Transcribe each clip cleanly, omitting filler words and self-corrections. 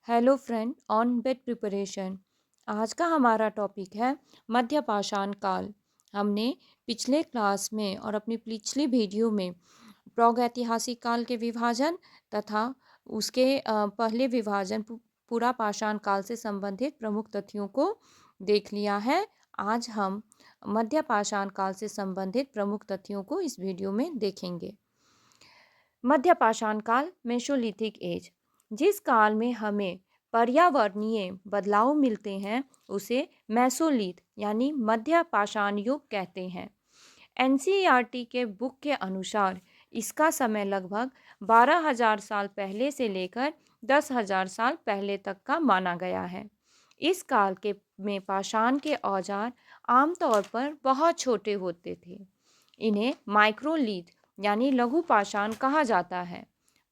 Hello friend on bed preparation. आज का हमारा टॉपिक है मध्य पाषाण काल। हमने पिछले क्लास में और अपनी पिछली वीडियो में प्रागैतिहासिक काल के विभाजन तथा उसके पहले विभाजन पूरा पाषाण काल से संबंधित प्रमुख तथ्यों को देख लिया है। आज हम मध्य पाषाण काल से संबंधित प्रमुख तथ्यों को इस वीडियो में देखेंगे। मध्य पाषाण काल मेसोलिथिक एज। जिस काल में हमें पर्यावरणीय बदलाव मिलते हैं उसे मेसोलिथ यानी मध्य पाषाण युग कहते हैं। एनसीईआरटी के बुक के अनुसार इसका समय लगभग 12,000 साल पहले से लेकर 10,000 साल पहले तक का माना गया है। इस काल के में पाषाण के औजार आमतौर पर बहुत छोटे होते थे। इन्हें माइक्रोलीथ यानी लघु पाषाण कहा जाता है।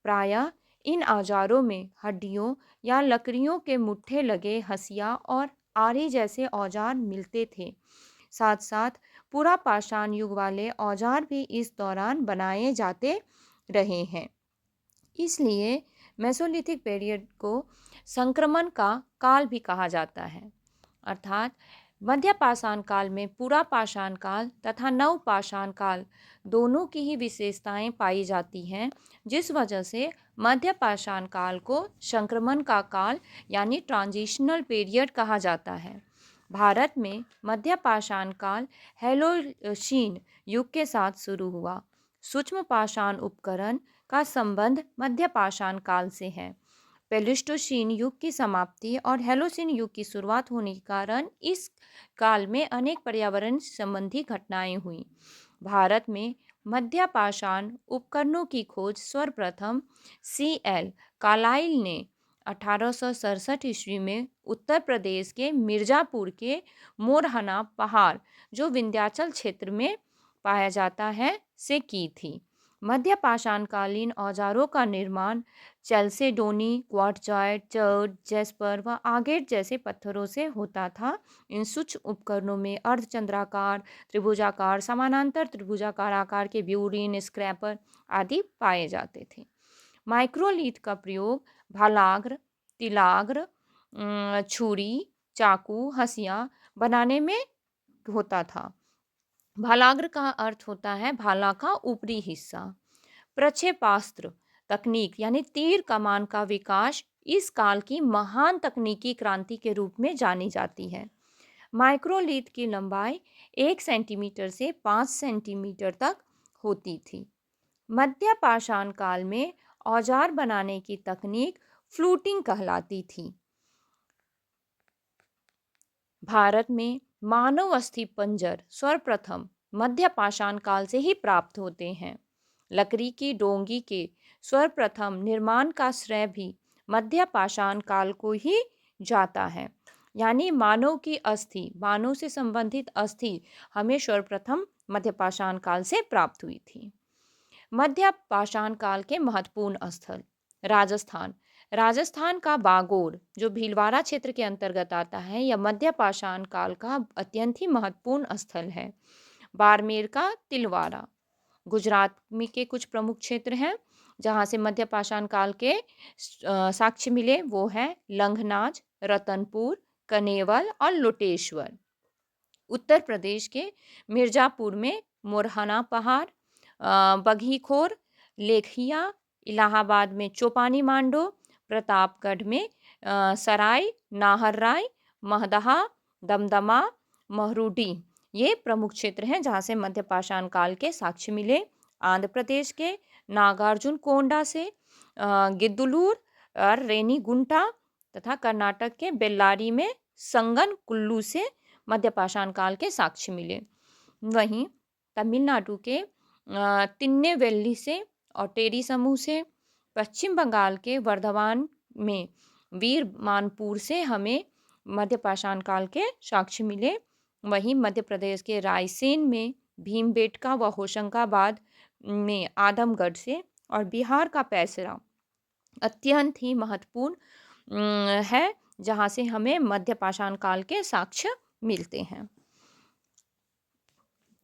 प्रायः इन औजारों में हड्डियों या लकड़ियों के मुट्ठे लगे हंसिया और आरी जैसे औजार मिलते थे। साथ साथ पूरा पाषाण युग वाले औजार भी इस दौरान बनाए जाते रहे हैं। इसलिए मेसोलिथिक पीरियड को संक्रमण का काल भी कहा जाता है। अर्थात मध्य पाषाण काल में पूरा पाषाण काल तथा नव पाषाण काल दोनों की ही विशेषताएं पाई जाती हैं, जिस वजह से मध्य पाषाण काल को संक्रमण का काल यानी ट्रांजिशनल पीरियड कहा जाता है। भारत में मध्य पाषाण काल हैलोशीन युग के साथ शुरू हुआ। सूक्ष्म पाषाण उपकरण का संबंध मध्य पाषाण काल से है। प्लेस्टोसीन युग की समाप्ति और हैलोसीन युग की शुरुआत होने के कारण इस काल में अनेक पर्यावरण संबंधी घटनाएं हुई। भारत में मध्य पाषाण उपकरणों की खोज सर्वप्रथम CL कार्लाइल ने 1867 ईस्वी में उत्तर प्रदेश के मिर्जापुर के मोरहना पहाड़, जो विंध्याचल क्षेत्र में पाया जाता है, से की थी। मध्य पाषाणकालीन औजारों का निर्माण चैल्सेडोनी, क्वार्टजाइट, चर्ड, जेस्पर व आगेट जैसे पत्थरों से होता था। इन सूक्ष्म उपकरणों में अर्धचंद्राकार, त्रिभुजाकार, समानांतर त्रिभुजाकार आकार के ब्यूरिन, स्क्रैपर आदि पाए जाते थे। माइक्रोलीथ का प्रयोग भालाग्र, तिलाग्र, छुरी, चाकू, हंसिया बनाने में होता था। भालाग्र का अर्थ होता है भाला का ऊपरी हिस्सा। प्रक्षेपास्त्र तकनीक यानी तीर कमान का विकास इस काल की महान तकनीकी क्रांति के रूप में जानी जाती है। माइक्रोलीथ की लंबाई 1 सेंटीमीटर से 5 सेंटीमीटर तक होती थी। मध्य पाषाण काल में औजार बनाने की तकनीक फ्लूटिंग कहलाती थी। भारत में मानव अस्थि पंजर सर्वप्रथम मध्य पाषाण काल से ही प्राप्त होते हैं। लकड़ी की डोंगी के सर्वप्रथम निर्माण का श्रेय भी मध्य पाषाण काल को ही जाता है। यानी मानव की अस्थि, मानव से संबंधित अस्थि हमें सर्वप्रथम मध्य पाषाण काल से प्राप्त हुई थी। मध्य पाषाण काल के महत्वपूर्ण स्थल राजस्थान। राजस्थान का बागोर, जो भीलवाड़ा क्षेत्र के अंतर्गत आता है, यह मध्य पाषाण काल का अत्यंत ही महत्वपूर्ण स्थल है। बाड़मेर का तिलवारा। गुजरात में के कुछ प्रमुख क्षेत्र हैं जहाँ से मध्य पाषाण काल के साक्ष्य मिले, वो है लंघनाज, रतनपुर, कनेवल और लोटेश्वर। उत्तर प्रदेश के मिर्जापुर में मोरहना पहाड़, बघीखोर, लेखिया, इलाहाबाद में चौपानी मांडो, प्रतापगढ़ में सराय नाहरराय, महदहा, दमदमा, महरूडी, ये प्रमुख क्षेत्र हैं जहाँ से मध्य पाषाण काल के साक्ष्य मिले। आंध्र प्रदेश के नागार्जुन कोंडा से गिद्दलूर और रेनीगुंटा तथा कर्नाटक के बेल्लारी में संगन कुल्लू से मध्य पाषाण काल के साक्ष्य मिले। वहीं तमिलनाडु के तिन्नेवेल्ली से और टेरी समूह से, पश्चिम बंगाल के वर्धमान में वीरमानपुर से हमें मध्य पाषाण काल के साक्ष्य मिले। वहीं मध्य प्रदेश के रायसेन में भीमबेटका व होशंगाबाद में आदमगढ़ से और बिहार का पैसरा अत्यंत ही महत्वपूर्ण है जहाँ से हमें मध्य पाषाण काल के साक्ष्य मिलते हैं।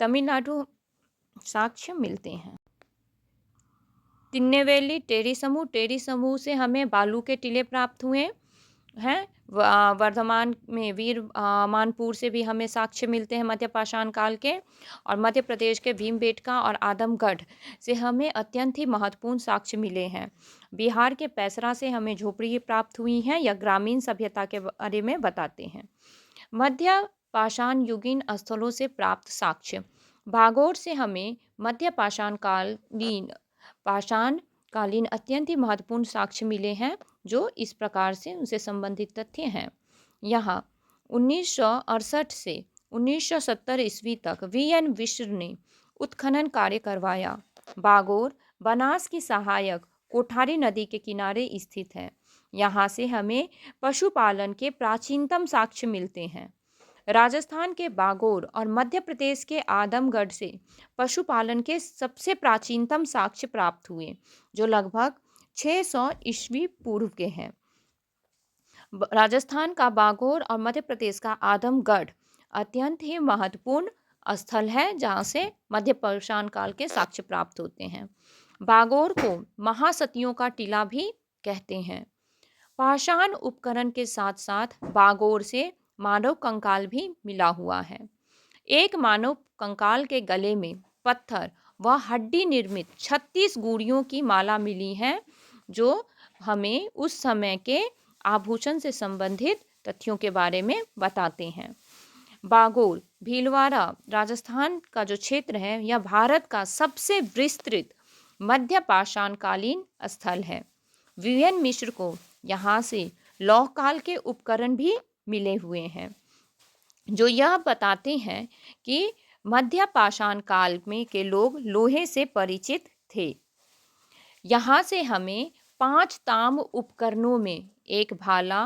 तमिलनाडु साक्ष्य मिलते हैं। तिन्नेवेली टेरी समूह से हमें बालू के टीले प्राप्त हुए। हैं। वर्धमान में वीर मानपुर से भी हमें साक्ष्य मिलते हैं मध्य पाषाण काल के, और मध्य प्रदेश के भीमबेटका और आदमगढ़ से हमें अत्यंत ही महत्वपूर्ण साक्ष्य मिले हैं। बिहार के पैसरा से हमें झोपड़ी प्राप्त हुई हैं या ग्रामीण सभ्यता के बारे में बताते हैं। मध्य पाषाण युगीन स्थलों से प्राप्त साक्ष्य। भागोर से हमें मध्य पाषाण कालीन अत्यंत ही महत्वपूर्ण साक्ष्य मिले हैं, जो इस प्रकार से उनसे संबंधित तथ्य हैं। यहाँ 1968 से 1970 ईस्वी तक वीएन मिश्र ने उत्खनन कार्य करवाया। बागोर बनास की सहायक कोठारी नदी के किनारे स्थित है। यहाँ से हमें पशुपालन के प्राचीनतम साक्ष्य मिलते हैं। राजस्थान के बागोर और मध्य प्रदेश के आदमगढ़ से पशुपालन के सबसे प्राचीनतम साक्ष्य प्राप्त हुए, जो लगभग 600 ईस्वी पूर्व के हैं। राजस्थान का बागोर और मध्य प्रदेश का आदमगढ़ अत्यंत ही महत्वपूर्ण स्थल है, जहाँ से मध्य पाषाण काल के साक्ष्य प्राप्त होते हैं। बागोर को महासतियों का टीला भी कहते हैं। पाषाण उपकरण के साथ साथ बागोर से मानव कंकाल भी मिला हुआ है। एक मानव कंकाल के गले में पत्थर व हड्डी निर्मित 36 गुड़ियों की माला मिली है, जो हमें उस समय के आभूषण से संबंधित तथ्यों के बारे में बताते हैं। बागोर भीलवाड़ा राजस्थान का जो क्षेत्र है, यह भारत का सबसे विस्तृत मध्य पाषाणकालीन स्थल है। वीएन मिश्र को यहाँ से लौह काल के उपकरण भी मिले हुए हैं, जो यह बताते हैं कि मध्य पाषाण काल में के लोग लोहे से परिचित थे। यहाँ से हमें 5 ताम्र उपकरणों में एक भाला,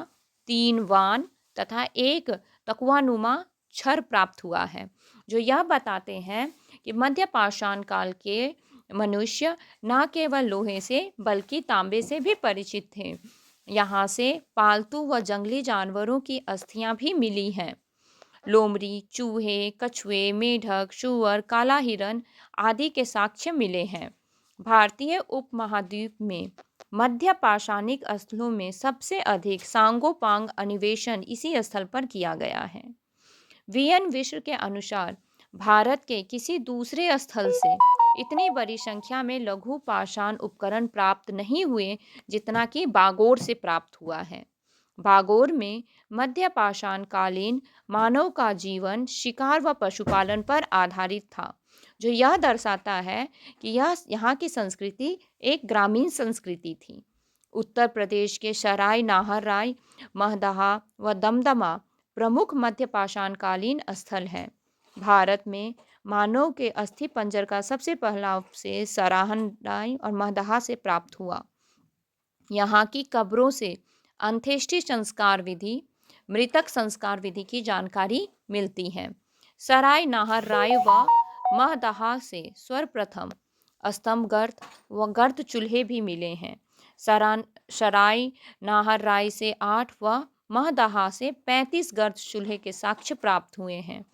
3 वान तथा एक तकवानुमा छर प्राप्त हुआ है, जो यह बताते हैं कि मध्य पाषाण काल के मनुष्य न केवल लोहे से बल्कि तांबे से भी परिचित थे। यहाँ से पालतू व जंगली जानवरों की अस्थियां भी मिली हैं। लोमड़ी, चूहे, कछुए, मेढक, सूअर, काला हिरन आदि के साक्ष्य मिले हैं। भारतीय उपमहाद्वीप में मध्य पाषाणिक स्थलों में सबसे अधिक सांगोपांग अन्वेषण इसी स्थल पर किया गया है। वीएन मिश्र के अनुसार भारत के किसी दूसरे स्थल से इतनी बड़ी संख्या में लघु पाषाण उपकरण प्राप्त नहीं हुए जितना कि बागोर से प्राप्त हुआ है। बागोर में मध्य पाषाण कालीन मानव का जीवन शिकार व पशुपालन पर आधारित था, जो यह दर्शाता है कि यह यहाँ की संस्कृति एक ग्रामीण संस्कृति थी। उत्तर प्रदेश के सराय नाहरराय, महदहा व दमदमा प्रमुख मध्य पाषाणकालीन स्थल हैं। भारत में मानव के अस्थि पंजर का सबसे पहला अवशेष सराहनराय और महदहा से प्राप्त हुआ। यहाँ की कब्रों से अंत्येष्टि संस्कार विधि, मृतक संस्कार विधि की जानकारी मिलती है। सराय नाहरराय व महदहा से सर्वप्रथम स्तंभ गर्त व गर्त चूल्हे भी मिले हैं। सराय नाहरराय से 8 व महदहा से 35 गर्त चूल्हे के साक्ष्य प्राप्त हुए हैं।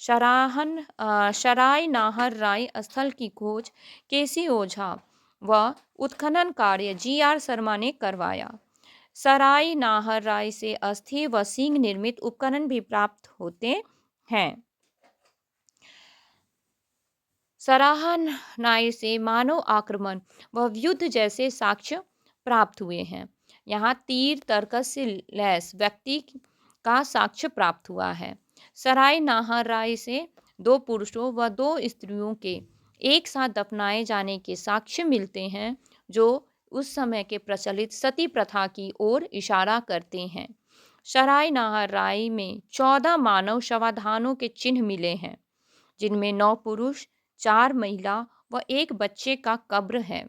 सराय नाहरराय स्थल की खोज केसी ओझा व उत्खनन कार्य जीआर शर्मा ने करवाया। सराय नाहरराय से अस्थि व सींग निर्मित उपकरण भी प्राप्त होते हैं। सराहनाय से मानव आक्रमण व युद्ध जैसे साक्ष्य प्राप्त हुए हैं। यहाँ तीर तर्कस से लैस व्यक्ति का साक्ष्य प्राप्त हुआ है। सराय नाहरराय से 2 पुरुषों व 2 स्त्रियों के एक साथ दफनाए जाने के साक्ष्य मिलते हैं, जो उस समय के प्रचलित सती प्रथा की ओर इशारा करते हैं। सराय नाहरराय में 14 मानव शवाधानों के चिन्ह मिले हैं, जिनमें 9 पुरुष, 4 महिला व 1 बच्चे का कब्र है।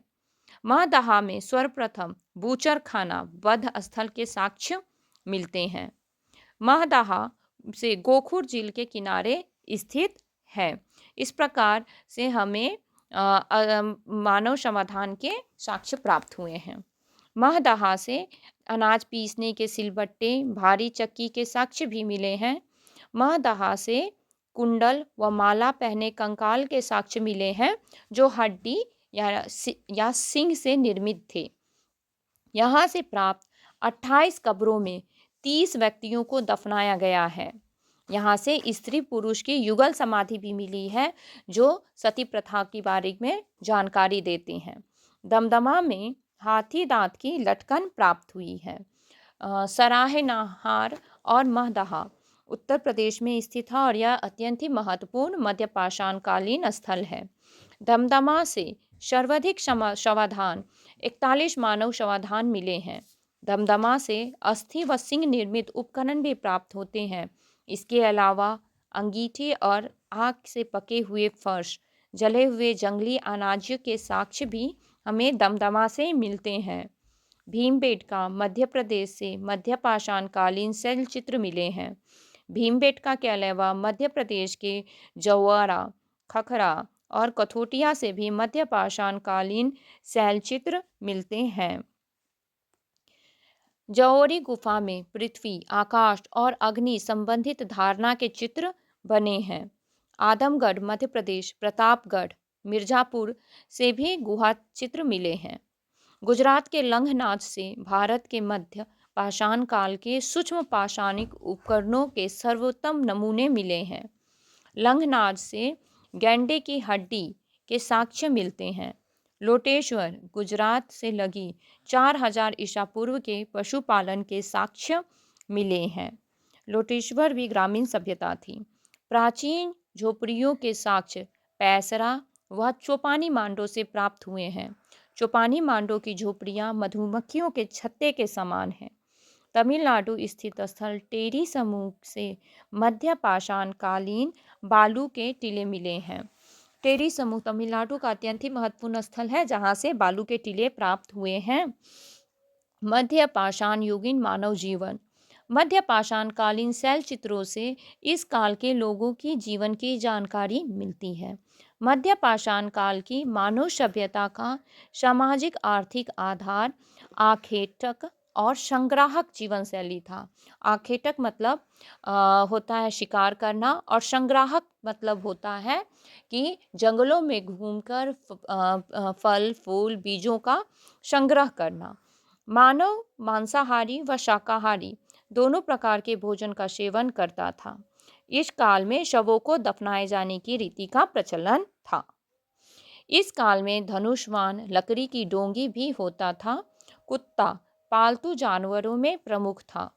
महदहा में सर्वप्रथम बूचर खाना वध स्थल के साक्ष्य मिलते हैं। महदहा से गोखुर झील के किनारे स्थित है। इस प्रकार से हमें मानव समाधान के साक्ष्य प्राप्त हुए हैं। महदहा से अनाज पीसने के सिलबट्टे, भारी चक्की के साक्ष्य भी मिले हैं। महदहा से कुंडल व माला पहने कंकाल के साक्ष्य मिले हैं, जो हड्डी या सिंग से निर्मित थे। यहाँ से प्राप्त 28 कब्रों में 30 व्यक्तियों को दफनाया गया है। यहाँ से स्त्री पुरुष की युगल समाधि भी मिली है जो सती प्रथा के बारे में जानकारी देती हैं। दमदमा में हाथी दांत की लटकन प्राप्त हुई है। सराहनाहार और महदहा उत्तर प्रदेश में स्थित है और यह अत्यंत ही महत्वपूर्ण मध्यपाषाण कालीन स्थल है। दमदमा से सर्वाधिक शवाधान 41 मानव शवाधान मिले हैं। दमदमा से अस्थि व सिंह निर्मित उपकरण भी प्राप्त होते हैं। इसके अलावा अंगीठी और आग से पके हुए फर्श, जले हुए जंगली अनाजों के साक्ष्य भी हमें दमदमा से मिलते हैं। भीमबेटका मध्य प्रदेश से मध्यपाषाण कालीन शैल चित्र मिले हैं। भीमबेटका के अलावा मध्य प्रदेश के जवारा, खखरा और कथोटिया से भी मध्यपाषाण कालीन शैल चित्र मिलते हैं। जौहरी गुफा में पृथ्वी, आकाश और अग्नि संबंधित धारणा के चित्र बने हैं। आदमगढ़ मध्य प्रदेश, प्रतापगढ़, मिर्जापुर से भी गुहा चित्र मिले हैं। गुजरात के लंघनाच से भारत के मध्य पाषाण काल के सूक्ष्म पाषाणिक उपकरणों के सर्वोत्तम नमूने मिले हैं। लंघनाच से गैंडे की हड्डी के साक्ष्य मिलते हैं। लोटेश्वर गुजरात से लगी 4000 ईसा पूर्व के पशुपालन के साक्ष्य मिले हैं। लोटेश्वर भी ग्रामीण सभ्यता थी। प्राचीन झोपड़ियों के साक्ष्य पैसरा व चौपानी मांडो से प्राप्त हुए हैं। चौपानी मांडो की झोपड़ियाँ मधुमक्खियों के छत्ते के समान हैं। तमिलनाडु स्थित स्थल टेरी समूह से मध्य पाषाण कालीन बालू के टीले मिले हैं। टेरी समूह तमिलनाडु का अत्यंत ही महत्वपूर्ण स्थल है जहाँ से बालू के टीले प्राप्त हुए हैं। मध्य पाषाण युगीन मानव जीवन। मध्य पाषाण कालीन शैल चित्रों से इस काल के लोगों की जीवन की जानकारी मिलती है। मध्य पाषाण काल की मानव सभ्यता का सामाजिक आर्थिक आधार आखेटक और संग्राहक जीवन शैली था। आखेटक मतलब होता है शिकार करना और संग्राहक मतलब होता है कि जंगलों में घूमकर फल फूल बीजों का संग्रह करना। मानव मांसाहारी व शाकाहारी दोनों प्रकार के भोजन का सेवन करता था। इस काल में शवों को दफनाए जाने की रीति का प्रचलन था। इस काल में धनुष्वान लकड़ी की डोंगी भी होता था। कुत्ता पालतू जानवरों में प्रमुख था।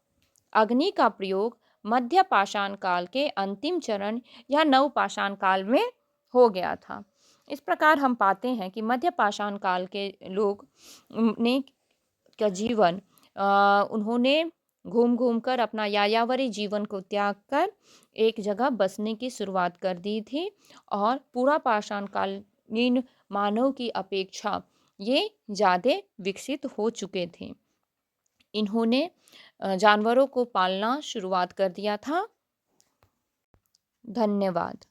अग्नि का प्रयोग मध्य पाषाण काल के अंतिम चरण या नव पाषाण काल में हो गया था। इस प्रकार हम पाते हैं कि मध्य पाषाण काल के लोग ने का जीवन उन्होंने घूम घूम कर अपना यायावरी जीवन को त्याग कर एक जगह बसने की शुरुआत कर दी थी और पूरा पाषाण कालीन मानव की अपेक्षा ये ज़्यादा विकसित हो चुके थे। इन्होंने जानवरों को पालना शुरुआत कर दिया था। धन्यवाद।